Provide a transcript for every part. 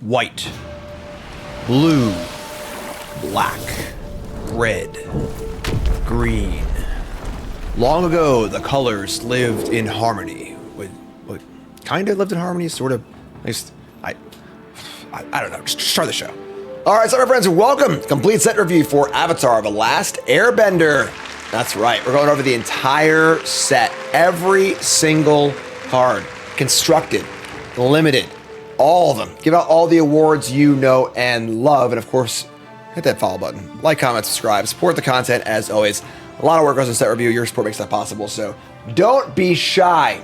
white, blue, black, red, green. Long ago, the colors lived in harmony. What kind of lived in harmony? Sort of. I don't know. Just start the show. All right, so my friends, welcome. Complete set review for Avatar: The Last Airbender. That's right. We're going over the entire set. Every single card. Constructed. Limited. All of them. Give out all the awards you know and love. And of course, hit that follow button. Like, comment, subscribe. Support the content as always. A lot of work goes into set review. Your support makes that possible. So don't be shy.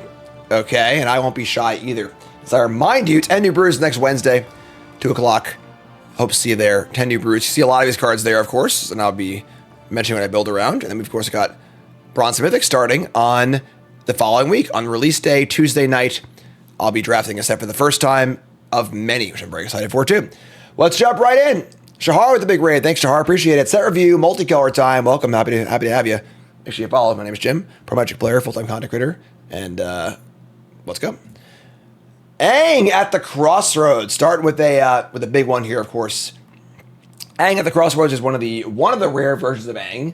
Okay? And I won't be shy either. As I remind you, 10 new brews next Wednesday, 2 o'clock. Hope to see you there. 10 new brews. You see a lot of these cards there, of course. And I'll be mentioning what I build around. And then we've, of course, got Bronze Mythic starting on the following week. On release day, Tuesday night, I'll be drafting a set for the first time of many, which I'm very excited for, too. Let's jump right in. Shahar with the big raid. Thanks, Shahar. Appreciate it. Set review, multicolor time. Welcome. Happy to have you. Make sure you follow. My name is Jim, pro Magic player, full-time content creator. And let's go. Aang at the Crossroads. Starting with a big one here, of course. Aang at the Crossroads is one of the rare versions of Aang.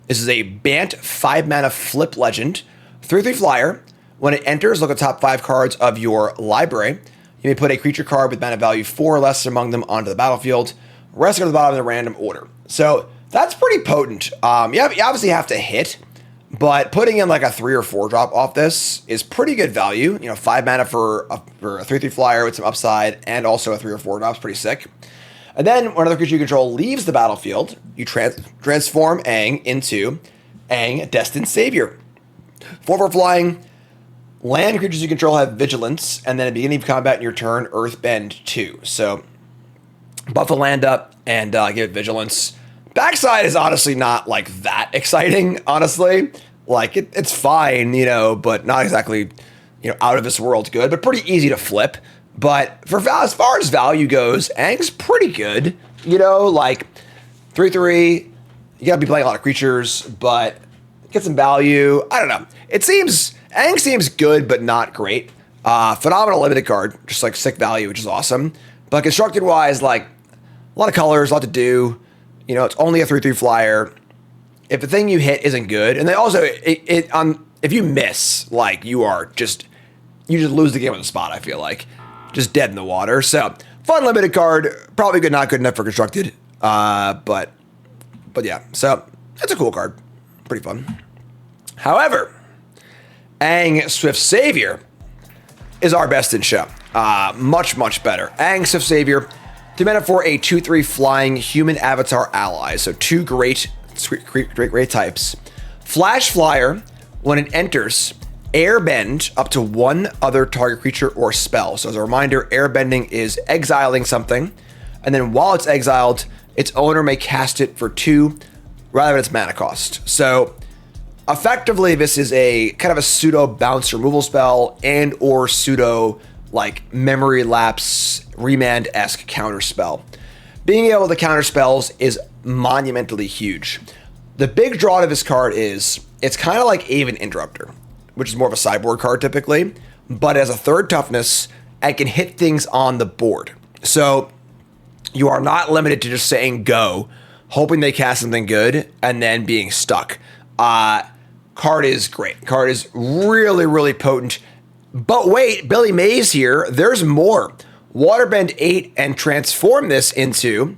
This is a Bant 5-mana flip legend. 3/3 flyer. When it enters, look at the top 5 cards of your library. You may put a creature card with mana value 4 or less among them onto the battlefield. Rest go to the bottom in a random order. So that's pretty potent. You obviously have to hit, but putting in like a 3 or 4 drop off this is pretty good value. You know, 5 mana for a 3/3 flyer with some upside, and also a 3 or 4 drop's pretty sick. And then when another creature you control leaves the battlefield, you transform Aang into Aang, Destined Savior. 4/4 flying. Land creatures you control have Vigilance, and then at the beginning of combat in your turn, Earthbend 2. So buff the land up and give it Vigilance. Backside is honestly not like that exciting, honestly. Like it's fine, but not exactly, out of this world good, but pretty easy to flip. But as far as value goes, Aang's pretty good. Like 3/3, you gotta be playing a lot of creatures, but get some value. I don't know. Aang seems good, but not great. Phenomenal limited card, just like sick value, which is awesome. But constructed wise, like a lot of colors, a lot to do. It's only a 3/3 flyer. If the thing you hit isn't good, and then also if you miss, like you just lose the game on the spot. I feel like just dead in the water. So fun limited card, probably good, not good enough for constructed. But yeah, so that's a cool card, pretty fun. However, Aang Swift Savior is our best in show. Much better. Aang Swift Savior, 2 mana for a 2/3 flying human avatar ally. So 2 great types. Flash Flyer, when it enters, airbend up to 1 other target creature or spell. So as a reminder, airbending is exiling something, and then while it's exiled, its owner may cast it for 2 rather than its mana cost. So effectively, this is a kind of a pseudo bounce removal spell and or pseudo like memory lapse remand-esque counter spell. Being able to counter spells is monumentally huge. The big draw to this card is it's kind of like Aven Interrupter, which is more of a sideboard card typically, but as a 3rd toughness, it can hit things on the board. So you are not limited to just saying go, hoping they cast something good, and then being stuck. Card is great. Card is really potent. But wait, Billy Mays here. There's more. Waterbend 8 and transform this into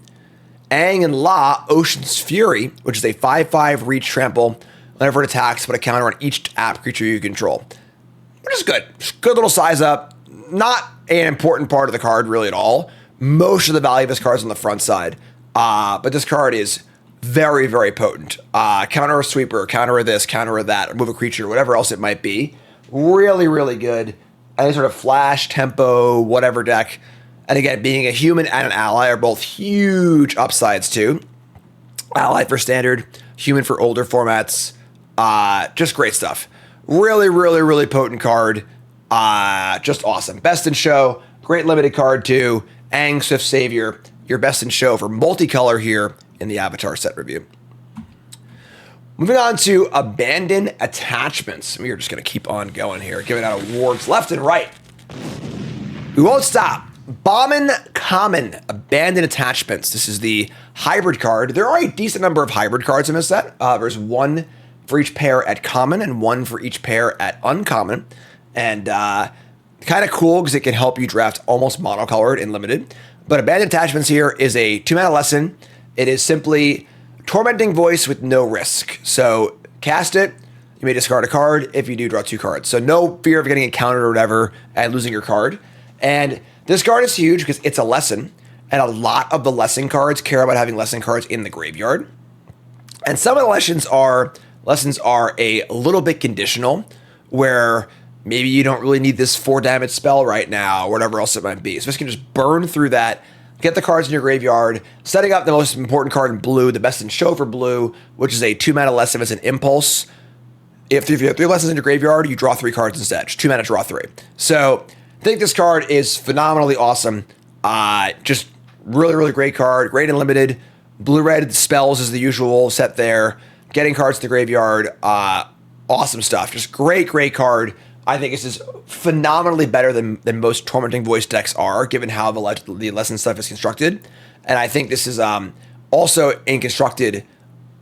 Aang and La Ocean's Fury, which is a 5/5 reach trample. Whenever it attacks, put a counter on each app creature you control. Which is good. Good little size up. Not an important part of the card really at all. Most of the value of this card is on the front side. But this card is very potent. Counter a sweeper, counter this, counter that, remove a creature, whatever else it might be. Really good. Any sort of flash, tempo, whatever deck. And again, being a human and an ally are both huge upsides too. Ally for standard, human for older formats. Just great stuff. Really potent card. Just awesome. Best in show. Great limited card too. Aang Swift Savior. Your best in show for multicolor here in the Avatar set review. Moving on to Abandoned Attachments. We are just going to keep on going here, giving out awards left and right. We won't stop. Bombin Common, Abandoned Attachments. This is the hybrid card. There are a decent number of hybrid cards in this set. There's one for each pair at common and one for each pair at uncommon. And kind of cool because it can help you draft almost monocolored in limited. But Abandoned Attachments here is a 2-mana lesson. It is simply Tormenting Voice with no risk. So cast it, you may discard a card. If you do, draw 2 cards. So no fear of getting encountered or whatever and losing your card. And this card is huge because it's a lesson. And a lot of the lesson cards care about having lesson cards in the graveyard. And some of the lessons are a little bit conditional, where maybe you don't really need this 4 damage spell right now, or whatever else it might be. So this can just burn through that, get the cards in your graveyard, setting up the most important card in blue, the best in show for blue, which is a 2-mana lesson as an impulse. If you have 3 lessons in your graveyard, you draw 3 cards instead. Just 2 mana, draw 3. So I think this card is phenomenally awesome. Just really, really great card. Great and limited. Blue-red spells is the usual set there. Getting cards to the graveyard. Awesome stuff. Just great, great card. I think this is phenomenally better than most Tormenting Voice decks are, given how the lesson stuff is constructed. And I think this is also in constructed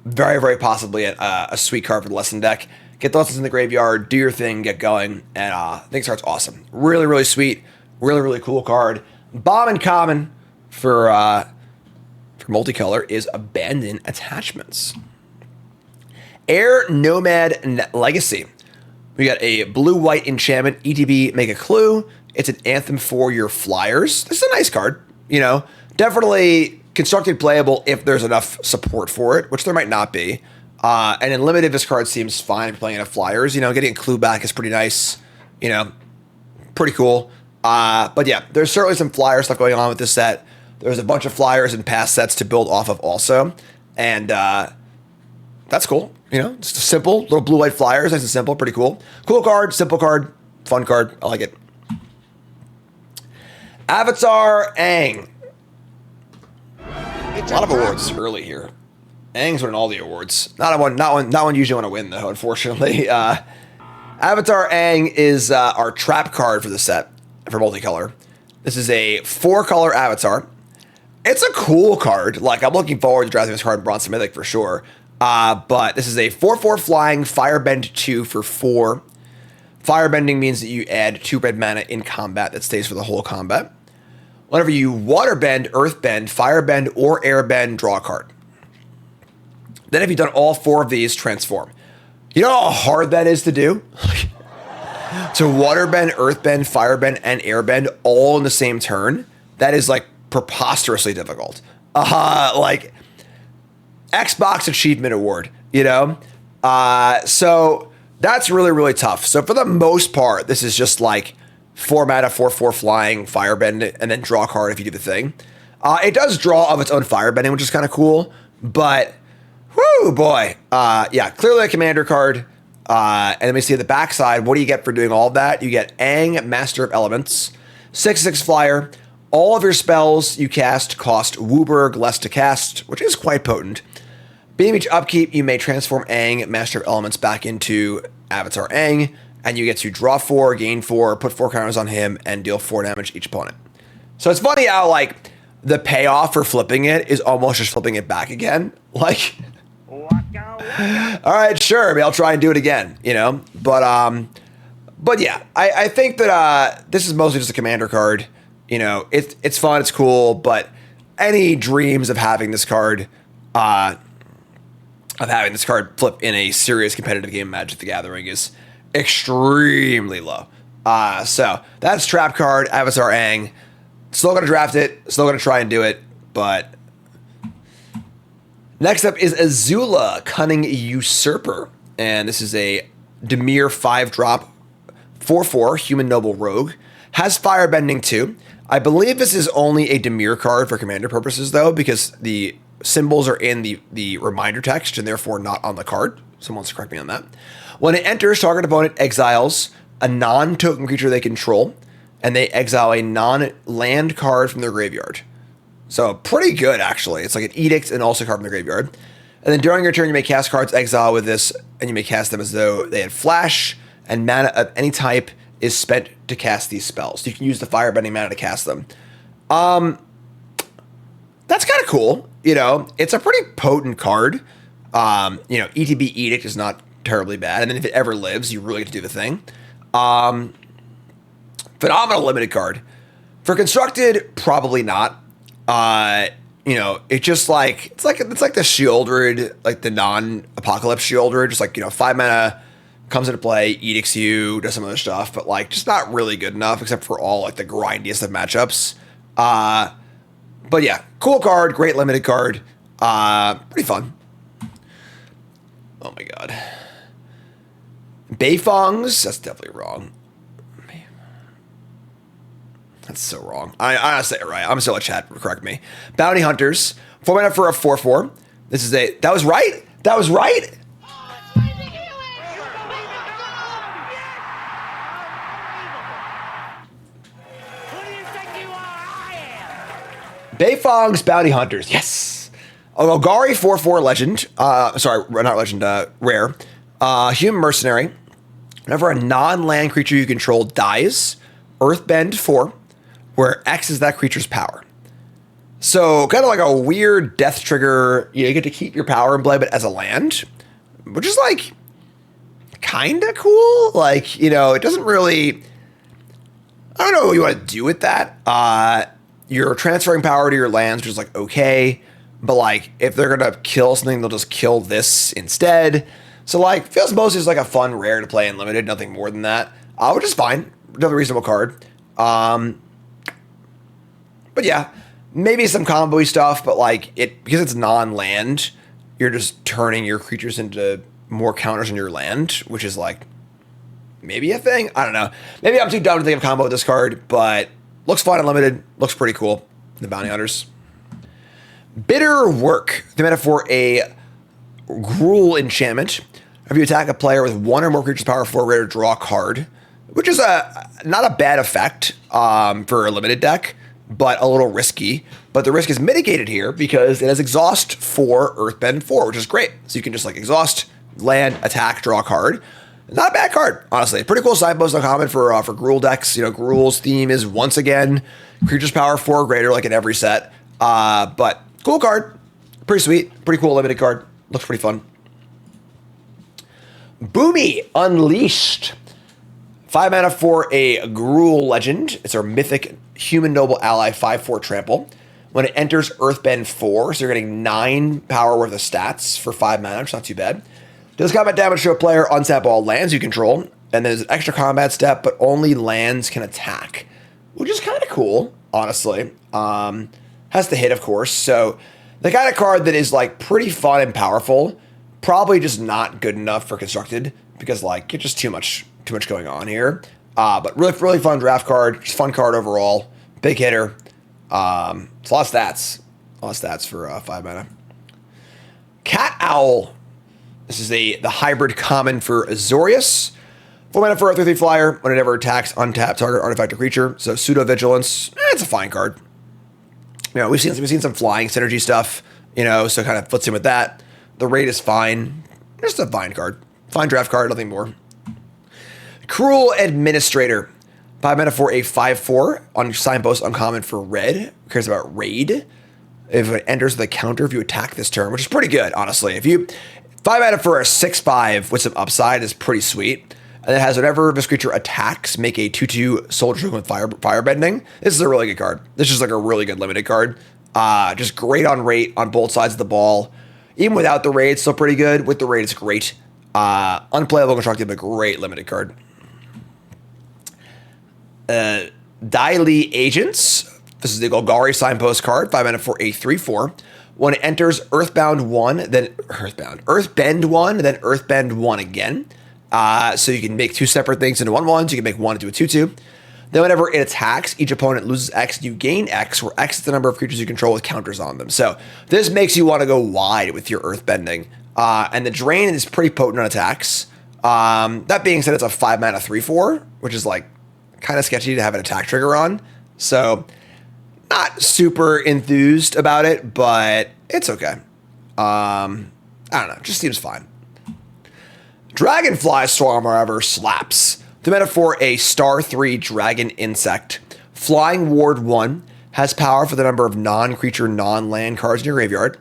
very, very possibly a sweet card for the lesson deck. Get the lessons in the graveyard, do your thing, get going, and I think this card's awesome. Really, really sweet. Really, really cool card. Bombin Common for multicolor is Abandoned Attachments. Air Nomad Legacy. We got a blue-white enchantment, ETB, make a clue. It's an anthem for your flyers. This is a nice card, you know. Definitely constructed playable if there's enough support for it, which there might not be. And in limited, this card seems fine for playing enough flyers. You know, getting a clue back is pretty nice. You know, pretty cool. But yeah, there's certainly some flyer stuff going on with this set. There's a bunch of flyers in past sets to build off of also. And that's cool. You know, just a simple little blue-white flyers. Nice and simple. Pretty cool. Cool card, simple card, fun card. I like it. Avatar Aang. A lot of awards early here. Aang's winning all the awards. Not one usually want to win though, unfortunately. Avatar Aang is our trap card for the set for multicolor. This is a 4-color avatar. It's a cool card. Like, I'm looking forward to drafting this card in Bronze Mythic for sure. But this is a 4/4 flying Firebend 2 for 4. Firebending means that you add 2 red mana in combat that stays for the whole combat. Whenever you Waterbend, Earthbend, Firebend, or Airbend, draw a card. Then if you've done all 4 of these, transform. You know how hard that is to do? To Waterbend, Earthbend, Firebend, and Airbend all in the same turn? That is like preposterously difficult. Like Xbox Achievement Award, you know? So that's really, really tough. So for the most part, this is just like 4 mana, 4/4 flying, Firebend, and then draw a card if you do the thing. It does draw of its own Firebending, which is kind of cool, but whoo, boy. Yeah, clearly a commander card. And then we see at the backside, what do you get for doing all of that? You get Aang, Master of Elements, 6/6 flyer. All of your spells you cast cost Wooburg less to cast, which is quite potent. Being each upkeep, you may transform Aang, Master of Elements, back into Avatar Aang, and you get to draw 4, gain 4, put 4 counters on him, and deal 4 damage to each opponent. So it's funny how, like, the payoff for flipping it is almost just flipping it back again. Like, all right, sure, maybe I'll try and do it again, you know? But yeah, I think that this is mostly just a commander card. You know, it's fun, it's cool, but any dreams of having this card, flip in a serious competitive game of Magic the Gathering is extremely low. So that's trap card, Avatar Aang. Still gonna draft it, still gonna try and do it, but next up is Azula, Cunning Usurper. And this is a Dimir 5-drop, 4/4, Human Noble Rogue. Has Firebending too. I believe this is only a Dimir card for commander purposes, though, because the symbols are in the reminder text and therefore not on the card. Someone wants to correct me on that. When it enters, target opponent exiles a non-token creature they control, and they exile a non-land card from their graveyard. So pretty good, actually. It's like an edict and also a card from the graveyard. And then during your turn, you may cast cards exile with this, and you may cast them as though they had flash, and mana of any type is spent to cast these spells. You can use the Firebending mana to cast them. that's kind of cool. You know, it's a pretty potent card. You know, ETB Edict is not terribly bad. And then if it ever lives, you really get to do the thing. Phenomenal limited card. For constructed, probably not. You know, it's just like it's like the Shieldred, like the non-apocalypse Shieldred, just like, you know, 5 mana comes into play, edicts you, does some other stuff, but like just not really good enough except for all like the grindiest of matchups. But yeah, cool card, great limited card, pretty fun. Oh my god, Beifongs, that's definitely wrong. That's so wrong. I honestly, right. I'm still a chat. Correct me. Bounty Hunters. 4 mana for a 4/4. This is a. That was right. That was right. Beifong's Bounty Hunters. Yes. Ogari 4/4 legend. Sorry, not legend. Rare. Human Mercenary. Whenever a non-land creature you control dies, Earthbend 4. Where X is that creature's power. So kind of like a weird death trigger. You get to keep your power in play, but as a land, which is like kind of cool. Like, you know, it doesn't really, I don't know what you want to do with that. You're transferring power to your lands, which is like, okay. But like, if they're going to kill something, they'll just kill this instead. So like, feels mostly just like a fun rare to play in limited, nothing more than that. Which is fine. Another reasonable card. But yeah, maybe some combo-y stuff, but like because it's non-land, you're just turning your creatures into more counters on your land, which is like maybe a thing. I don't know. Maybe I'm too dumb to think of combo with this card, but looks fun and limited. Looks pretty cool. The Bounty Hunters. Bitter Work. The mana for a Gruul enchantment. If you attack a player with 1 or more creatures power 4 greater, draw a card, which is not a bad effect for a limited deck, but a little risky. But the risk is mitigated here because it has exhaust for Earthbend 4, which is great. So you can just like exhaust, land, attack, draw a card. Not a bad card, honestly. Pretty cool signpost uncommon for Gruul decks. You know, Gruul's theme is once again creatures power 4 greater, like in every set. But cool card, pretty sweet, pretty cool limited card. Looks pretty fun. Boomy Unleashed. 5 mana for a Gruul legend. It's our mythic human noble ally 5/4 trample. When it enters Earthbend 4, so you're getting 9 power worth of stats for 5 mana, which is not too bad. Does combat damage to a player, untap all lands you control, and there's an extra combat step, but only lands can attack, which is kind of cool, honestly. Has to hit, of course, so the kind of card that is like pretty fun and powerful, probably just not good enough for constructed, because like it's just too much going on here. But really fun draft card, just fun card overall, big hitter. It's a lot of stats. A lot of stats for 5 mana. Cat Owl. This is the hybrid common for Azorius. 4 mana for a 3/3 flyer. When it ever attacks, untap target artifact or creature. So pseudo vigilance. It's a fine card. You know, we've seen some flying synergy stuff. You know, so kind of fits in with that. The rate is fine. Just a fine card. Fine draft card. Nothing more. Cruel Administrator. 5 mana for a 5/4 on signpost uncommon for red. Who cares about raid? If it enters the counter, if you attack this turn, which is pretty good, honestly. If you 5 mana for a 6/5 with some upside is pretty sweet. And it has whenever this creature attacks, make a 2/2 soldier with firebending. This is a really good card. This is like a really good limited card. Just great on rate on both sides of the ball. Even without the raid, it's still pretty good. With the raid, it's great. Unplayable constructed, but great limited card. Daily Agents. This is the Golgari signpost card. 5 mana for a 3/4. When it enters Earthbend 1, then Earthbend 1 again. So you can make 2 separate things into 1/1. So you can make 1 into a 2/2. Then whenever it attacks, each opponent loses X, you gain X, where X is the number of creatures you control with counters on them. So this makes you want to go wide with your Earthbending. And the drain is pretty potent on attacks. That being said, it's a 5 mana 3/4, which is like kind of sketchy to have an attack trigger on. So not super enthused about it, but it's okay. I don't know, just seems fine. Dragonfly Swarm, however, slaps. The mana for a star 3 dragon insect. Flying Ward 1 has power for the number of non-creature, non-land cards in your graveyard.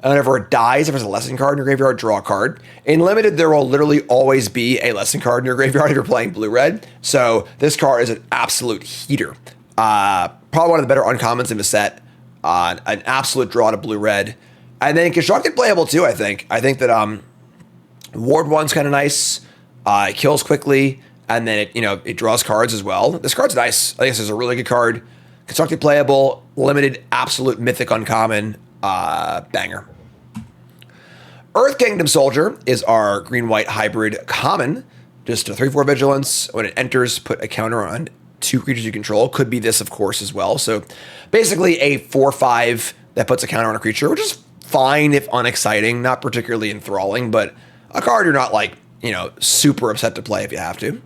And whenever it dies, if there's a lesson card in your graveyard, draw a card. In limited, there will literally always be a lesson card in your graveyard if you're playing blue-red. So this card is an absolute heater. Probably one of the better uncommons in the set. An absolute draw to blue-red. And then constructed playable too, I think. I think that Ward 1's kind of nice. It kills quickly, and then it draws cards as well. This card's nice. I think this is a really good card. Constructed playable, limited, absolute mythic uncommon, banger. Earth Kingdom Soldier is our green-white hybrid common. Just a 3/4 vigilance. When it enters, put a counter on 2 creatures you control. Could be this, of course, as well. So basically a 4/5 that puts a counter on a creature, which is fine if unexciting, not particularly enthralling, but a card you're not like, super upset to play if you have to.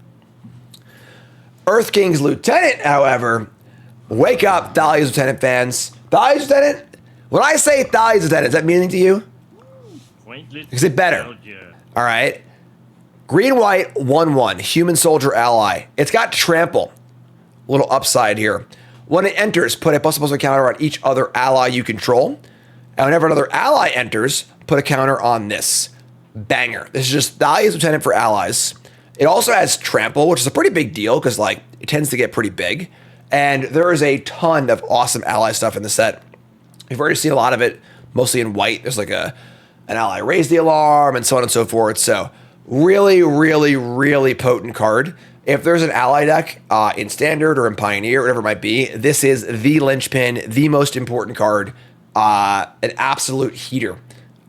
Earth King's Lieutenant, however, wake up, Thalia's Lieutenant fans. Thalia's Lieutenant? When I say Thalia's Lieutenant, is that meaning to you? Is it better? All right. Green-white, 1/1, human soldier ally. It's got trample. A little upside here. When it enters, put a +++ counter on each other ally you control. And whenever another ally enters, put a counter on this. Banger. This is just Thalia's Lieutenant for allies. It also has trample, which is a pretty big deal because it tends to get pretty big. And there is a ton of awesome ally stuff in the set. We've already seen a lot of it, mostly in white. There's an ally raise the alarm and so on and so forth. So really, really, really potent card. If there's an ally deck in Standard or in Pioneer, whatever it might be, this is the linchpin, the most important card, an absolute heater.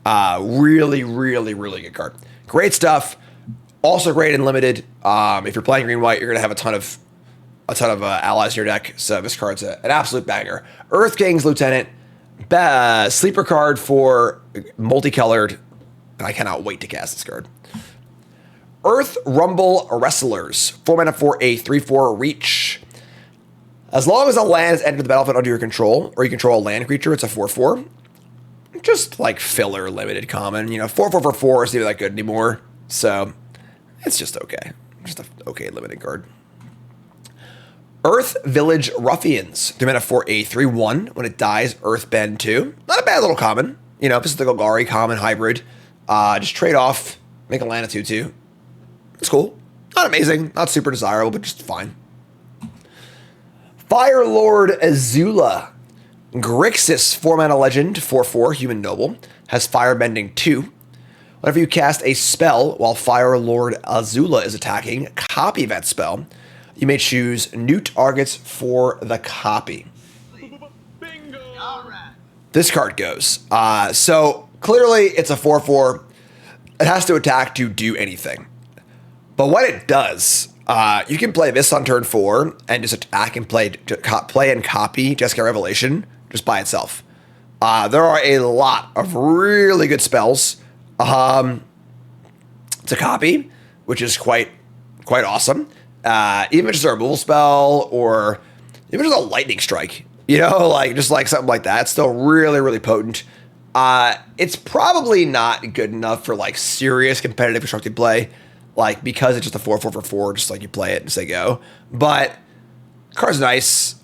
Really, really, really good card. Great stuff. Also great in limited. If you're playing green-white, you're gonna have a ton of allies in your deck. So this card's an absolute banger. Earth King's Lieutenant, sleeper card for multicolored. I cannot wait to cast this card. Earth Rumble Wrestlers, 4 mana for a 3/4 reach. As long as a land has entered the battlefield under your control, or you control a land creature, it's a 4/4. Just like filler limited common. 4/4 for 4 isn't even that good anymore. So it's just okay. Just an okay limited card. Earth Village Ruffians, 3 mana for a 3/1. When it dies, Earthbend 2. Not a bad little common. This is the Golgari common hybrid. Just trade off, make a land a 2/2. It's cool. Not amazing, not super desirable, but just fine. Fire Lord Azula. Grixis, 4 mana legend, 4/4, human noble. Has firebending 2. Whenever you cast a spell while Fire Lord Azula is attacking, copy that spell. You may choose new targets for the copy. Bingo! All right. This card goes. So clearly it's a 4/4. It has to attack to do anything. But what it does, you can play this on turn 4 and just attack and play and copy Jessica Revelation just by itself. There are a lot of really good spells to copy, which is quite awesome. Even just a removal spell or even just a lightning strike, just something like that. It's still really, really potent. It's probably not good enough for serious competitive constructed play. Because it's just a 4/4 for 4, just you play it and say go. But card's nice.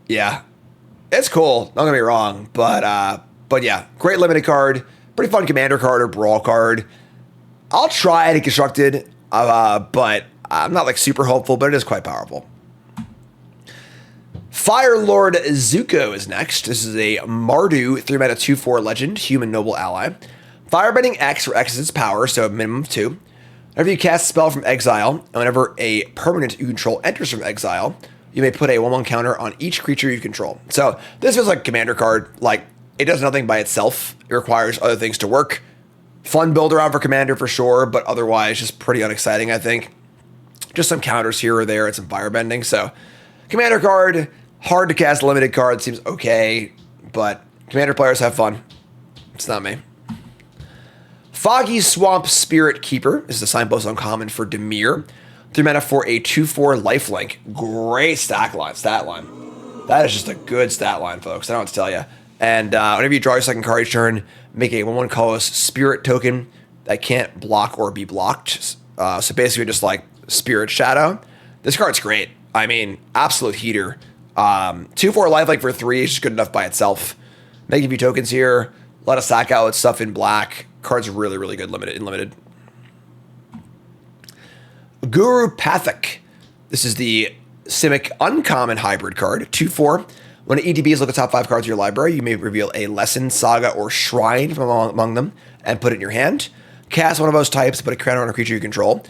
Yeah, it's cool. Don't get me wrong, but yeah, great limited card. Pretty fun commander card or brawl card. I'll try it in constructed, but I'm not super hopeful. But it is quite powerful. Fire Lord Zuko is next. This is a Mardu 3 mana 2/4 legend, human noble ally. Firebending X for X is its power, so a minimum of 2. Whenever you cast a spell from exile, and whenever a permanent you control enters from exile, you may put a 1/1 counter on each creature you control. So this feels like a commander card. It does nothing by itself. It requires other things to work. Fun build around for commander for sure, but otherwise just pretty unexciting, I think. Just some counters here or there and some firebending. So commander card, hard to cast limited card, seems okay, but commander players have fun. It's not me. Foggy Swamp Spirit Keeper is the signpost uncommon for Dimir. 3 mana for a 2/4 lifelink. Great stat line. That is just a good stat line, folks. I don't know what to tell you. And whenever you draw your second card each turn, make a 1/1 colorless spirit token that can't block or be blocked. So basically just Spirit Shadow. This card's great. I mean, absolute heater. 2/4 lifelink for 3 is just good enough by itself. Make a few tokens here. A lot of sack out stuff in black. Card's really, really good in limited. Guru Pathak. This is the Simic Uncommon Hybrid card. 2/4. When ETBs look at top 5 cards of your library, you may reveal a Lesson, Saga, or Shrine from among them and put it in your hand. Cast one of those types, put a counter on a creature you control.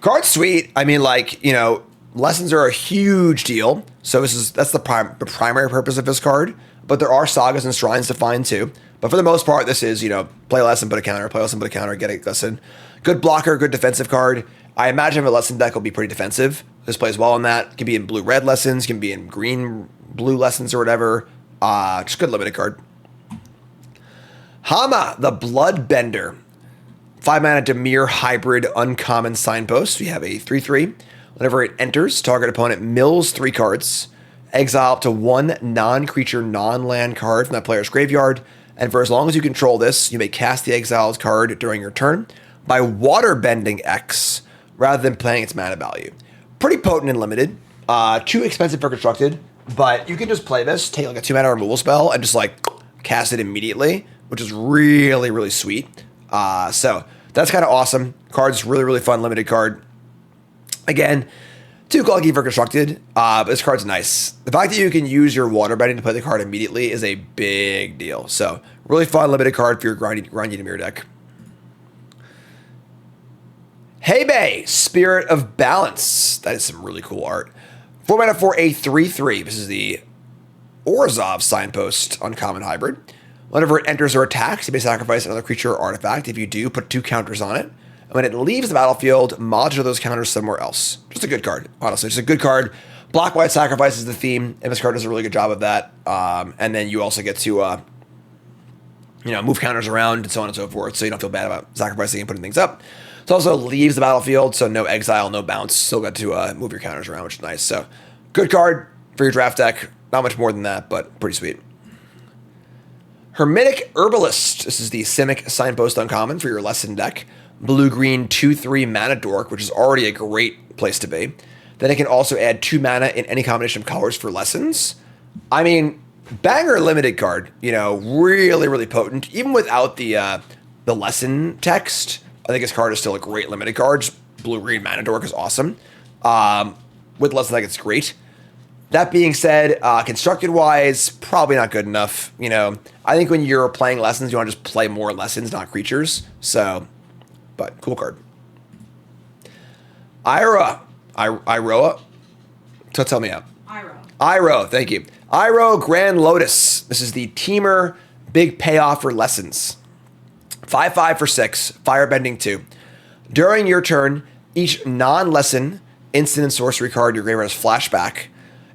Card's sweet. I mean, like, you know, Lessons are a huge deal. So that's the primary purpose of this card. But there are Sagas and Shrines to find too. But for the most part, this is, you know, play a Lesson, put a counter, play a Lesson, put a counter, get a Lesson. Good blocker, good defensive card. I imagine a Lesson deck will be pretty defensive. This plays well on that. Can be in blue-red Lessons, can be in green-blue Lessons or whatever. Just good limited card. Hama, the Bloodbender. 5 mana Dimir hybrid uncommon signpost. We have a 3/3. Whenever it enters, target opponent mills 3 cards. Exile up to 1 non-creature, non-land card from that player's graveyard. And for as long as you control this, you may cast the exiled card during your turn by waterbending X rather than playing its mana value. Pretty potent and limited. Too expensive for constructed, but you can just play this, take like a 2 mana removal spell, and just like cast it immediately, which is really, really sweet. So that's kind of awesome. Card's really, really fun, limited card. Again, too clunky for constructed, but this card's nice. The fact that you can use your waterbending to play the card immediately is a big deal. So really fun, limited card for your grindy Dimir deck. Hey Bay, Spirit of Balance. That is some really cool art. 4 mana for a 3/3. This is the Orzhov Signpost Uncommon Hybrid. Whenever it enters or attacks, you may sacrifice another creature or artifact. If you do, put 2 counters on it. And when it leaves the battlefield, module those counters somewhere else. Just a good card, honestly. Just a good card. Black-white sacrifice is the theme, and this card does a really good job of that. And then you also get to, move counters around and so on and so forth, so you don't feel bad about sacrificing and putting things up. It also leaves the battlefield, so no exile, no bounce. Still got to move your counters around, which is nice. So, good card for your draft deck. Not much more than that, but pretty sweet. Hermetic Herbalist. This is the Simic Signpost Uncommon for your Lesson deck. Blue-green 2/3 mana dork, which is already a great place to be. Then it can also add 2 mana in any combination of colors for Lessons. I mean, banger limited card. You know, really, really potent. Even without the Lesson text, I think this card is still a great limited card. Just blue-green mana dork is awesome. With Lesson, I think it's great. That being said, constructed-wise, probably not good enough. You know, I think when you're playing Lessons, you want to just play more Lessons, not creatures. So, but cool card. Iroha. So tell me out. Iroh, thank you. Iroh Grand Lotus. This is the Teamer big payoff for Lessons. 5/5 for 6, firebending 2. During your turn, each non-lesson instant and sorcery card in your graveyard is flashback.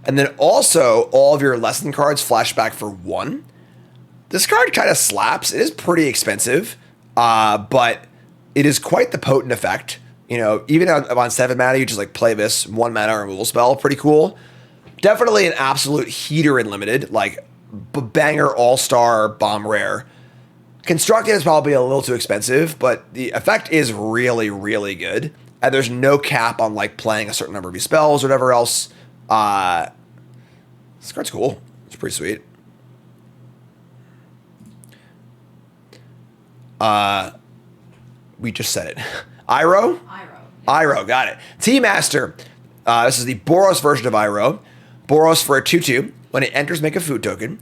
And then also all of your lesson cards flashback for 1. This card kind of slaps. It is pretty expensive, but it is quite the potent effect. You know, even on 7 mana, you just like play this 1 mana removal spell. Pretty cool. Definitely an absolute heater in limited, like banger all-star bomb rare. Constructed is probably a little too expensive, but the effect is really, really good. And there's no cap on like playing a certain number of these spells or whatever else. This card's cool. It's pretty sweet. We just said it. Iroh? Iroh, got it. T-Master. This is the Boros version of Iroh. Boros for a 2/2. When it enters, make a food token.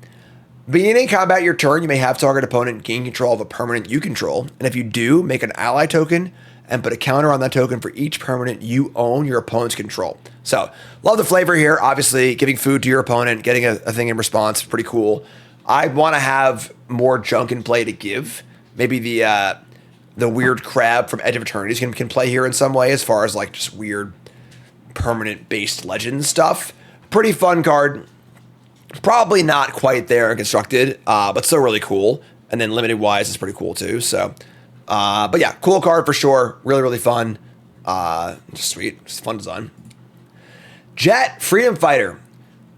Beginning combat your turn, you may have target opponent gain control of a permanent you control. And if you do, make an ally token and put a counter on that token for each permanent you own your opponent's control. So, love the flavor here. Obviously, giving food to your opponent, getting a thing in response, pretty cool. I want to have more junk in play to give. Maybe the weird crab from Edge of Eternities can play here in some way as far as like just weird permanent-based legend stuff. Pretty fun card. Probably not quite there in constructed, but still really cool. And then limited-wise is pretty cool too. So, but yeah, cool card for sure. Really, really fun. Just sweet. Just fun design. Jet, Freedom Fighter.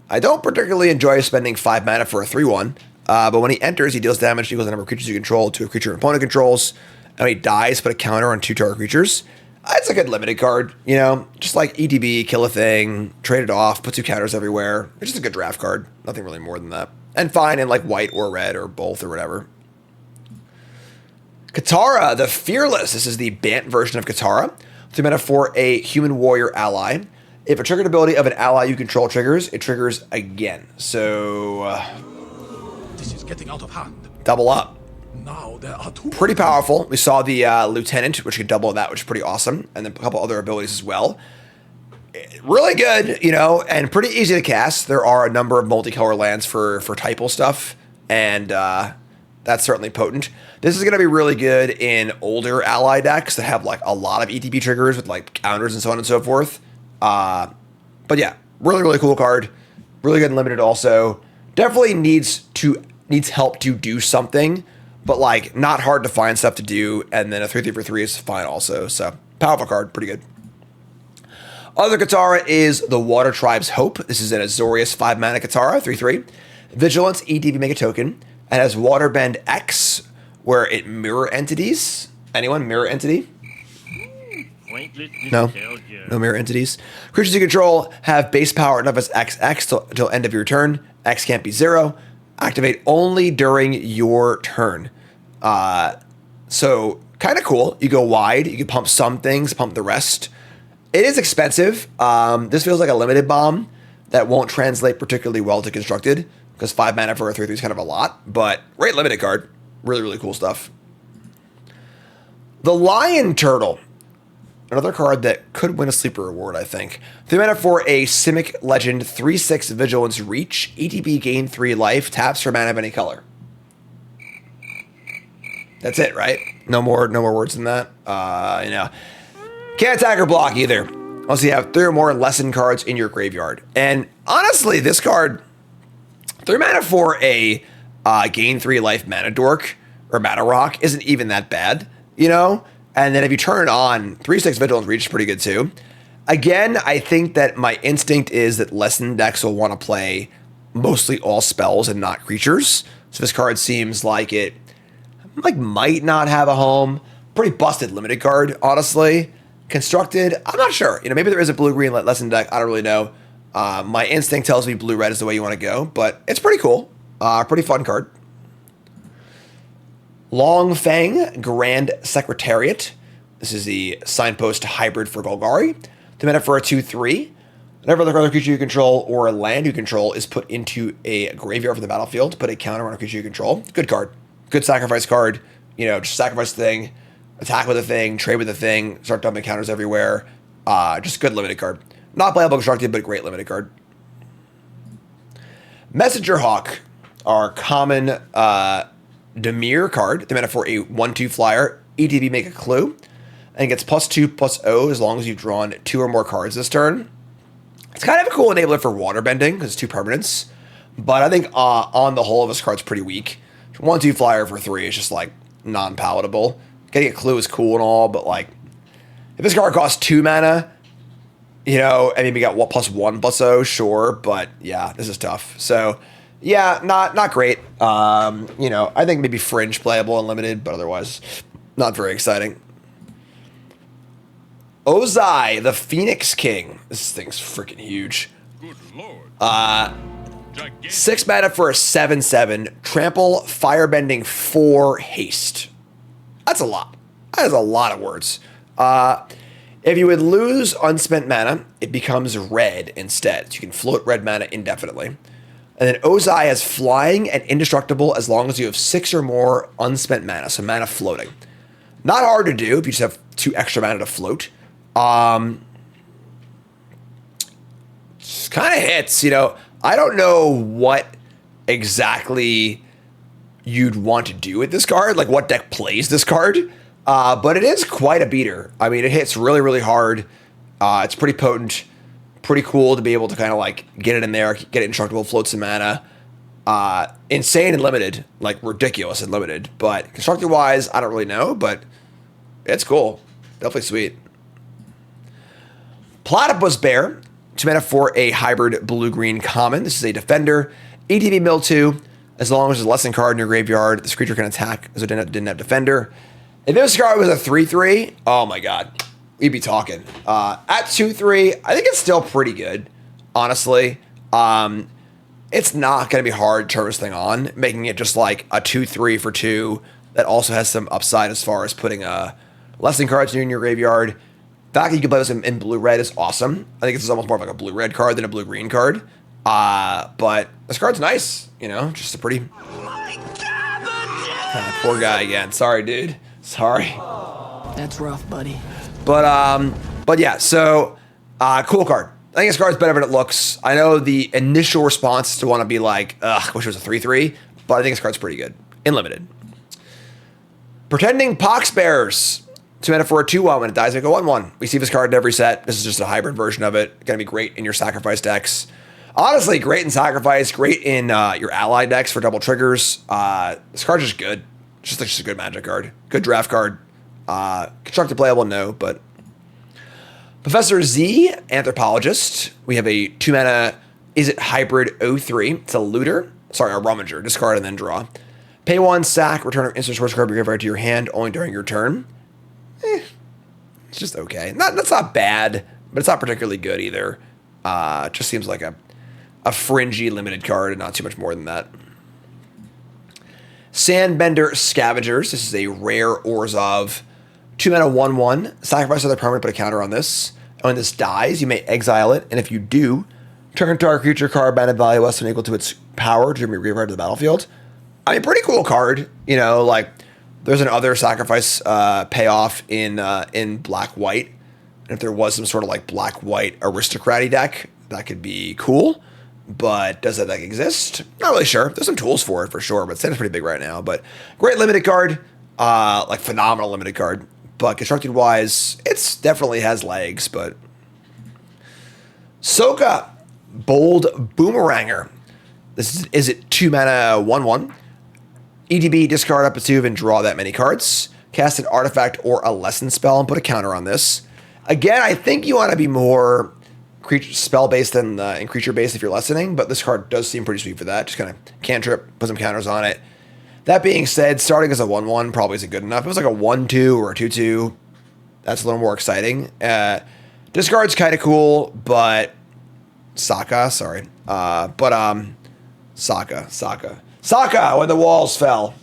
I don't particularly enjoy spending 5 mana for a 3/1, but when he enters, he deals damage equal to the number of creatures you control to a creature your opponent controls. And when he dies, put a counter on 2 target creatures. It's a good limited card, you know, just like ETB, kill a thing, trade it off, put 2 counters everywhere. It's just a good draft card. Nothing really more than that. And fine in like white or red or both or whatever. Katara, the Fearless. This is the Bant version of Katara. 3 mana for a human warrior ally. If a triggered ability of an ally you control triggers, it triggers again. So, this is getting out of hand. Double up. Now there are 2. Pretty powerful. We saw the Lieutenant, which could double that, which is pretty awesome. And then a couple other abilities as well. Really good, you know, and pretty easy to cast. There are a number of multicolor lands for typo stuff. And that's certainly potent. This is going to be really good in older ally decks that have like a lot of ETB triggers with like counters and so on and so forth. But yeah, really, really cool card. Really good and limited also. Definitely needs help to do something, but like not hard to find stuff to do. And then a 3/3 for 3 is fine also. So powerful card, pretty good. Other Katara is the Water Tribe's Hope. This is an Azorius 5 mana Katara, 3/3. Vigilance, ETB, make a token. It has Waterbend X, where it mirror entities. Anyone mirror entity? No? No mirror entities. Creatures you control have base power enough as XX till end of your turn. X can't be 0. Activate only during your turn. So, kind of cool. You go wide. You can pump some things, pump the rest. It is expensive. This feels like a limited bomb that won't translate particularly well to constructed, because 5 mana for a 3/3 is kind of a lot, but great limited card. Really, really cool stuff. The Lion Turtle. Another card that could win a sleeper award, I think. 3 mana for a Simic Legend, 3/6 Vigilance Reach. ETB, gain 3 life, taps for mana of any color. That's it, right? No more words than that. You know. Can't attack or block either, unless you have 3 or more lesson cards in your graveyard. And honestly, this card, 3 mana for a gain 3 life mana dork or mana rock isn't even that bad, you know? And then if you turn it on, 3/6 Vigilance Reach is pretty good too. Again, I think that my instinct is that lesson decks will want to play mostly all spells and not creatures. So this card seems like it might not have a home. Pretty busted limited card, honestly. Constructed, I'm not sure. You know, maybe there is a blue-green lesson deck. I don't really know. My instinct tells me blue-red is the way you want to go, but it's pretty cool. Pretty fun card. Long Fang, Grand Secretariat. This is the Signpost hybrid for Golgari. 2 mana for a 2/3. Whenever other creature you control or a land you control is put into a graveyard for the battlefield, put a counter on a creature you control. Good card. Good sacrifice card. You know, just sacrifice the thing, attack with a thing, trade with a thing, start dumping counters everywhere. Just good limited card. Not playable constructed, but great limited card. Messenger Hawk, our common Demir card. They mana for a 1/2 flyer. ETB, make a clue. And it gets +2/+0 as long as you've drawn 2 or more cards this turn. It's kind of a cool enabler for water bending because it's 2 permanents. But I think on the whole, this card's pretty weak. 1/2 flyer for 3 is just like non-palatable. Getting a clue is cool and all, but like if this card costs 2 mana, you know, I mean, we got what +1/+0, sure, but yeah, this is tough. So yeah, not great. You know, I think maybe fringe playable and limited, but otherwise not very exciting. Ozai, the Phoenix King. This thing's freaking huge. Good lord. 6 mana for a 7/7. Trample, firebending, 4 haste. That's a lot. That is a lot of words. If you would lose unspent mana, it becomes red instead. So you can float red mana indefinitely. And then Ozai has flying and indestructible as long as you have 6 or more unspent mana. So mana floating. Not hard to do if you just have 2 extra mana to float. Just kind of hits, you know. I don't know what exactly you'd want to do with this card, like what deck plays this card, but it is quite a beater. I mean, it hits really, really hard. It's pretty potent, pretty cool to be able to kind of like get it in there, get it indestructible, float some mana. Insane and limited, like ridiculous and limited, but constructed-wise, I don't really know, but it's cool. Definitely sweet. Platypus Bear. 2 mana for a hybrid blue-green common. This is a defender. ETB mill 2. As long as there's a lesson card in your graveyard, this creature can attack as it didn't have defender. If this card was a 3/3, oh my god. we'd be talking. At 2-3, I think it's still pretty good, honestly. It's not going to be hard to turn this thing on, making it just like a 2-3 for 2 that also has some upside as far as putting lesson cards in your graveyard. The fact that you can play this in blue-red is awesome. I think this is almost more of like a blue-red card than a blue-green card. But this card's nice, you know, just a pretty... poor guy again. Sorry, dude. Sorry. That's rough, buddy. But yeah, so cool card. I think this card's better than it looks. I know the initial response is to want to be like, ugh, wish it was a 3-3, but I think this card's pretty good. In limited. Pretending Poxbearers. 2 mana for a 2-1. When it dies, make a 1-1. We see this card in every set. This is just a hybrid version of it. Gonna be great in your sacrifice decks. Honestly, great in sacrifice, great in your ally decks for double triggers. This card's just good. It's just a good Magic card. Good draft card. Constructed playable, no, but... Professor Z, Anthropologist. We have a 2 mana, is it hybrid 0-3? It's a looter. Sorry, a rummager. Discard and then draw. Pay 1, sack, return an instant source card to your hand only during your turn. It's just okay. That's not bad, but it's not particularly good either. Just seems like a fringy limited card and not too much more than that. Sandbender Scavengers. This is a rare Orzhov. 2 mana 1-1. Sacrifice other permanent, put a counter on this. And when this dies, you may exile it. And if you do, turn target creature card banded value less than equal to its power to bring your graveyard to the battlefield. I mean, pretty cool card. You know, like there's another sacrifice payoff in black-white. And if there was some sort of like black-white aristocrat deck, that could be cool. But does that deck exist? Not really sure. There's some tools for it for sure, but standard's pretty big right now. But great limited card. Like phenomenal limited card. But constructed wise, it's definitely has legs, but Soka, Bold Boomeranger. This is it 2 mana 1-1. EDB, discard up to 2 and draw that many cards. Cast an artifact or a lesson spell and put a counter on this. Again, I think you want to be more creature spell based than in creature based if you're lessening, but this card does seem pretty sweet for that. Just kind of cantrip, put some counters on it. That being said, starting as a 1-1 probably isn't good enough. If it was like a 1-2 or a 2-2, that's a little more exciting. Discard's kind of cool, but Saka, sorry. Saka, when the walls fell.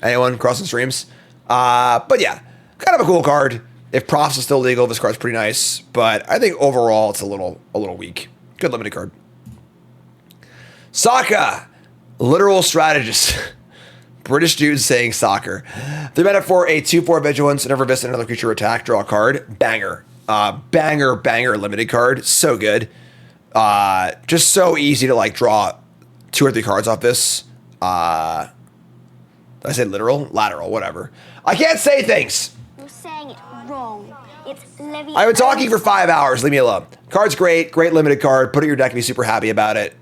Anyone crossing streams? But yeah, kind of a cool card. If Profs is still legal, this card's pretty nice. But I think overall it's a little weak. Good limited card. Saka, literal strategist. British dude saying soccer. 3 mana for a 2/4 vigilance. Whenever visit another creature attack, draw a card. Banger. Banger limited card. So good. Just so easy to like draw 2 or 3 cards off this. Did I say literal? Lateral, whatever. I can't say things. You're saying it wrong. It's Levy. I've been talking for 5 hours. Leave me alone. Card's great limited card. Put it in your deck and be super happy about it.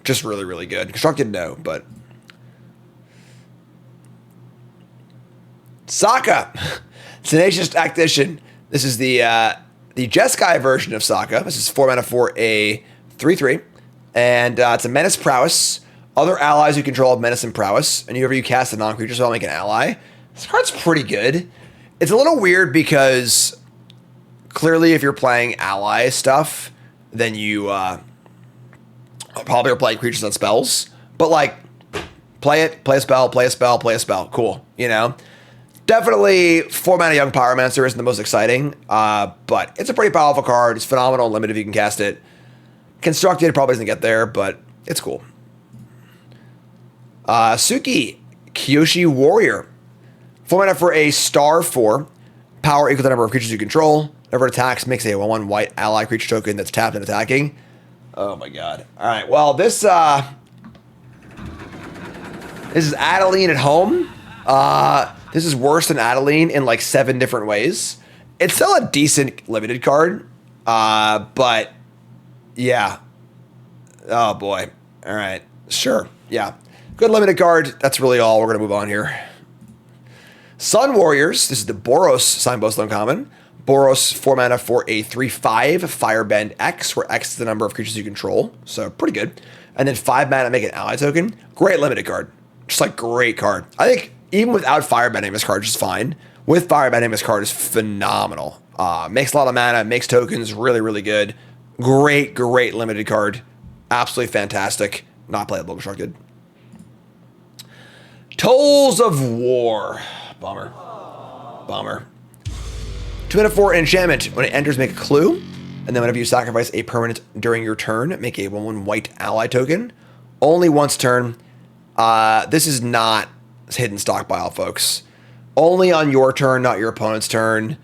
Just really good. Constructed, no, but Saka, Tenacious Tactician. This is the Jeskai version of Saka. This is 4 mana for a 3/3, and it's a Menace Prowess. Other allies you control have Menace and Prowess, and whenever you cast a non-creature spell, make an ally. This card's pretty good. It's a little weird because clearly, if you're playing ally stuff, then you probably are playing creatures and spells. But like, play it, play a spell, play a spell, play a spell. Cool, you know. Definitely 4 mana Young Pyromancer isn't the most exciting, but it's a pretty powerful card. It's phenomenal and limited if you can cast it. Constructed probably doesn't get there, but it's cool. Suki, Kyoshi Warrior. 4 mana for a star 4. Power equal to the number of creatures you control. Whenever it attacks, makes a 1/1 white ally creature token that's tapped and attacking. Oh my god. Alright, well, this is Adeline at home. This is worse than Adeline in like 7 different ways. It's still a decent limited card. But yeah. Oh boy. Alright. Sure. Yeah. Good limited card. That's really all. We're going to move on here. Sun Warriors. This is the Boros Signpost Uncommon. Boros, 4 mana for a 3/5 Firebend X, where X is the number of creatures you control. So pretty good. And then 5 mana, make an ally token. Great limited card. Just like great card. I think even without Firebending, this card is just fine. With Firebending, this card is phenomenal. Makes a lot of mana, makes tokens, really, really good. Great, great limited card. Absolutely fantastic. Not playable, constructed. Tolls of War. Bummer. Bummer. 2 mana 4 enchantment. When it enters, make a clue. And then whenever you sacrifice a permanent during your turn, make a 1/1 white ally token. Only once turn. This is not hidden stockpile, folks. Only on your turn, not your opponent's turn.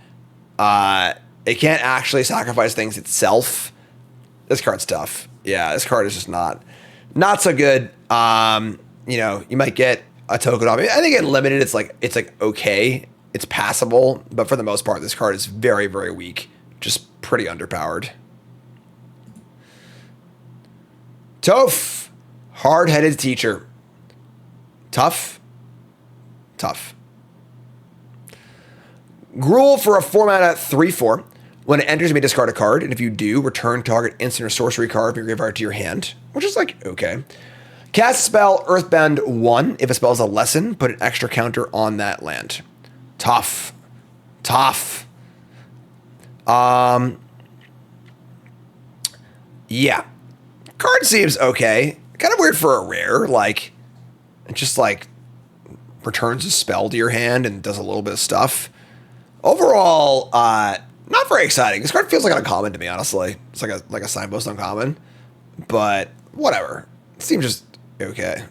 It can't actually sacrifice things itself. This card's tough. Yeah, this card is just not so good. You know, you might get a token off. I think at limited, it's like okay. It's passable, but for the most part, this card is very, very weak. Just pretty underpowered. Toph, hard-headed teacher. Tough. Tough. Gruel for a 4-mana 3/4. When it enters, you may discard a card, and if you do, return target instant or sorcery card from your graveyard to your hand, which is like, okay. Cast spell, Earthbound 1. If a spell is a lesson, put an extra counter on that land. Tough. Tough. Yeah. Card seems okay. Kind of weird for a rare. Like, it just like returns a spell to your hand and does a little bit of stuff. Overall, not very exciting. This card feels like an uncommon to me, honestly. It's like a signpost uncommon. But whatever. It seems just okay.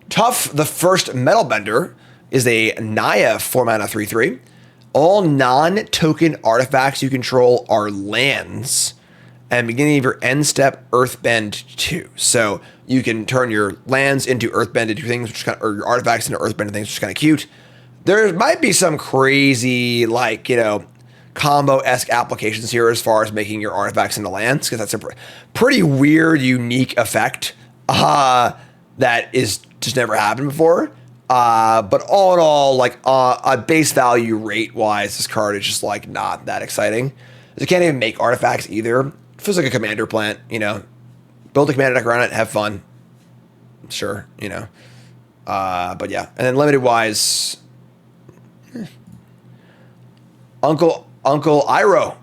Tough, the first Metal Bender, is a Naya 4-mana 3/3. All non-token artifacts you control are lands. And beginning of your end step, Earthbend 2. So you can turn your lands into Earthbended things, which is kind of, or your artifacts into Earthbended things, which is kind of cute. There might be some crazy, like, you know, combo-esque applications here as far as making your artifacts into lands, because that's a pretty weird, unique effect that is just never happened before. But all in all, like, base value rate-wise, this card is just, like, not that exciting. You can't even make artifacts either. It feels like a commander plant, you know. Build a commander deck around it, have fun. Sure, you know. But yeah. And then limited-wise, Uncle Iroh.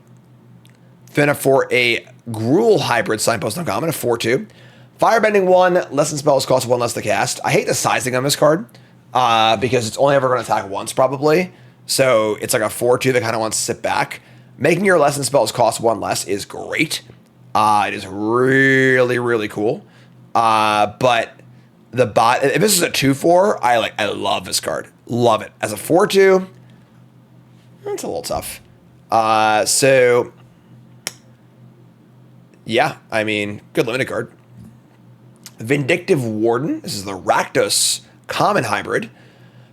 Finna for a Gruel hybrid signpost uncommon, a 4/2. Firebending 1, lesson spells cost 1 less to cast. I hate the sizing on this card because it's only ever going to attack once probably. So it's like a 4/2 that kind of wants to sit back. Making your lesson spells cost 1 less is great. It is really, really cool. But the bot, if this is a 2/4, I love this card. Love it. As a 4/2, it's a little tough. So yeah, I mean, good limited card. Vindictive Warden. This is the Rakdos common hybrid.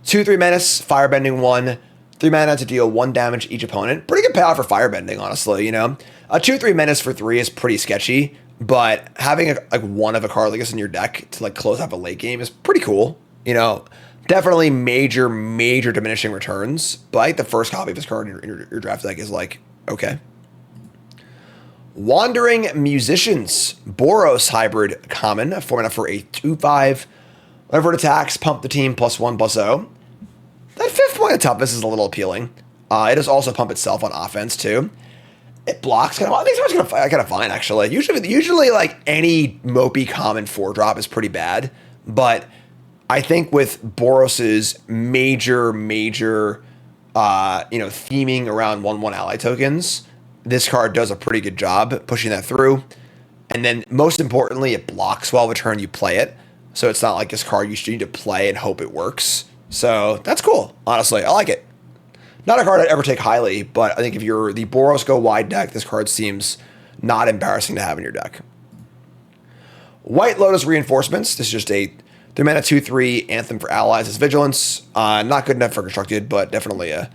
2/3 menace, firebending 1. 3 mana to deal 1 damage each opponent. Pretty good payoff for firebending, honestly, you know. A 2/3 menace for 3 is pretty sketchy, but having one of a card like this in your deck to like close out a late game is pretty cool. You know, definitely major diminishing returns, but I think the first copy of this card in your draft deck is like, okay. Wandering Musicians. Boros hybrid common. 4 mana for a 2/5. Whenever it attacks, pump the team +1/+0. That 5th point of toughness is a little appealing. It does also pump itself on offense too. It blocks kind of. I think it's kind of fine actually. Usually like any mopey common 4-drop is pretty bad, but I think with Boros's major theming around 1/1 ally tokens, this card does a pretty good job pushing that through. And then most importantly, it blocks while the turn you play it. So it's not like this card you should need to play and hope it works. So that's cool. Honestly, I like it. Not a card I'd ever take highly, but I think if you're the Boros Go Wide deck, this card seems not embarrassing to have in your deck. White Lotus Reinforcements. This is just a 3 mana 2/3 Anthem for allies. It's Vigilance. Not good enough for constructed, but definitely a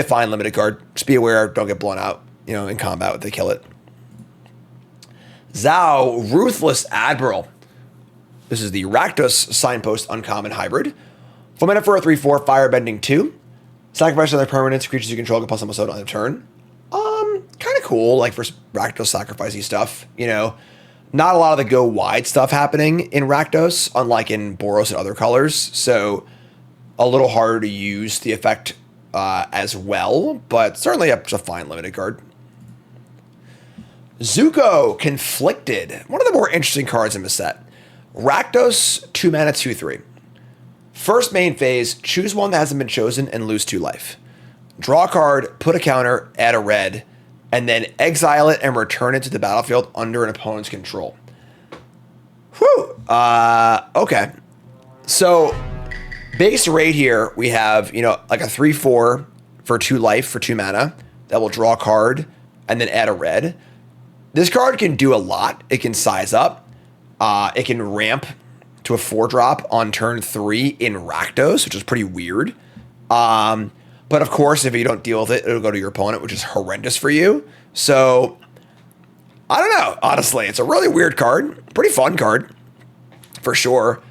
fine limited card. Just be aware, don't get blown out, you know, in combat if they kill it. Zhao, Ruthless Admiral. This is the Rakdos Signpost Uncommon Hybrid. 4 mana for a 3/4, Firebending 2. Sacrifice other permanents, creatures you control, get +1/+0 on the turn. Kind of cool, like for Rakdos sacrificey stuff, you know. not a lot of the go wide stuff happening in Rakdos, unlike in Boros and other colors. So a little harder to use the effect as well, but certainly a fine limited card. Zuko, Conflicted. One of the more interesting cards in the set. Rakdos, 2 mana, 2/3. First main phase, choose one that hasn't been chosen and lose 2 life. Draw a card, put a counter, add a red, and then exile it and return it to the battlefield under an opponent's control. Whew. Okay. So, base rate here, we have, like a 3/4 for 2 life for 2 mana that will draw a card and then add a red. This card can do a lot. It can size up. It can ramp to a 4-drop on turn 3 in Rakdos, which is pretty weird. But of course, if you don't deal with it, it'll go to your opponent, which is horrendous for you. So, I don't know. Honestly, it's a really weird card. Pretty fun card, for sure.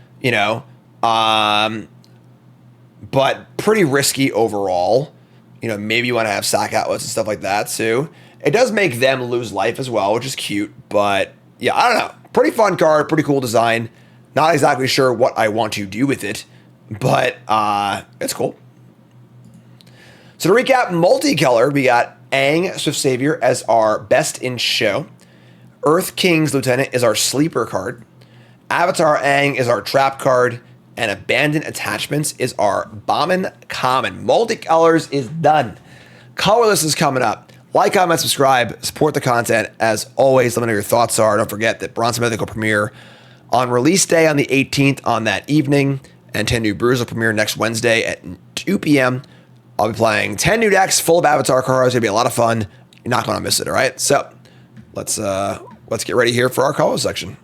But pretty risky overall. Maybe you want to have sack outlets and stuff like that too. It does make them lose life as well, which is cute. But yeah, I don't know. Pretty fun card, pretty cool design. Not exactly sure what I want to do with it, but it's cool. So to recap, Multicolor, we got Aang, Swift Savior, as our best in show. Earth King's Lieutenant is our sleeper card. Avatar Aang is our trap card. And Abandoned Attachments is our Bombin Common. Multicolors is done. Colorless is coming up. Like, comment, subscribe, support the content. As always, let me know your thoughts are. Don't forget that Bronze Mythical premiere on release day on the 18th on that evening. And 10 new brews will premiere next Wednesday at 2 p.m. I'll be playing 10 new decks full of Avatar cards. It's going to be a lot of fun. You're not going to miss it, all right? So let's get ready here for our color section.